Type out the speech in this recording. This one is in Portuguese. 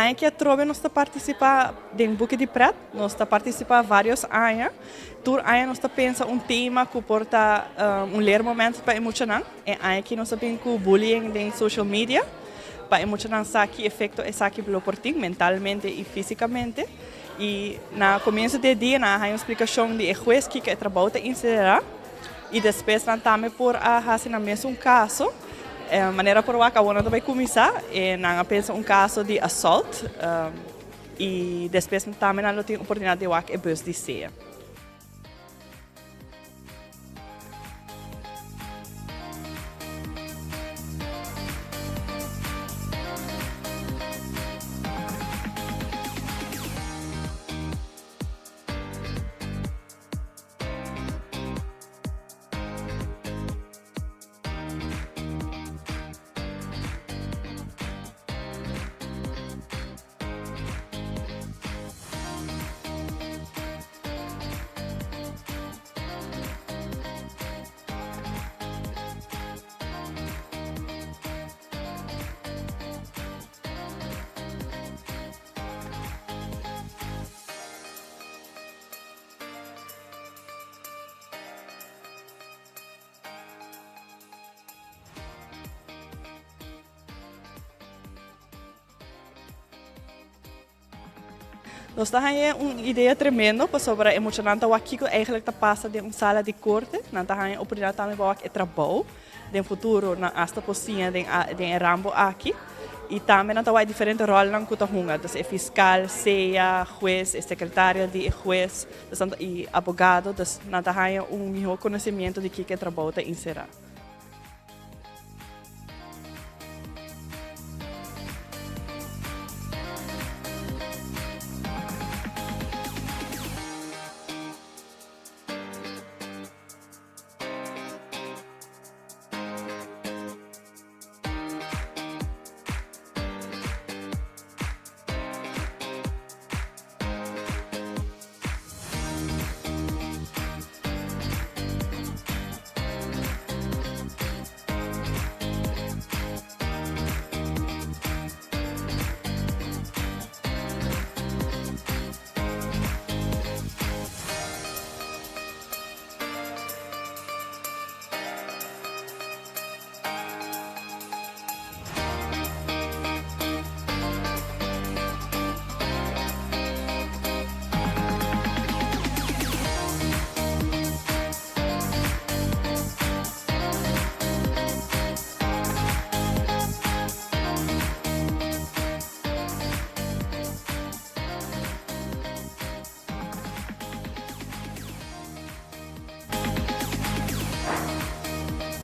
aí que trove nós participa em Buki de Pret, nós participa vários anos. Tur aí nós pensa tema que porta ler momentos para emocionar. É aí que nós pensa com bullying em social media, para emocionar que efeito é que pelo porting mentalmente e fisicamente. E na começo do dia na uma explicação de juez que trabalha em será e depois nós também por fazer na mesmo caso. Maneira por a gente vai começar e nós pensa caso de assault e depois também nós temos a oportunidade de fazer bus de ceia. Nós temos uma ideia tremenda sobre a emocionante o que eigenlijk passa de uma sala de corte. Nós temos a oportunidade também para trabalhar no futuro na esta pocinha de Rambo aqui. E também nós temos diferentes roles na Cutahunga. Então, é fiscal, ceia, juez, secretária de juez e advogado. Então, nós temos melhor conhecimento de que trabalha em Será.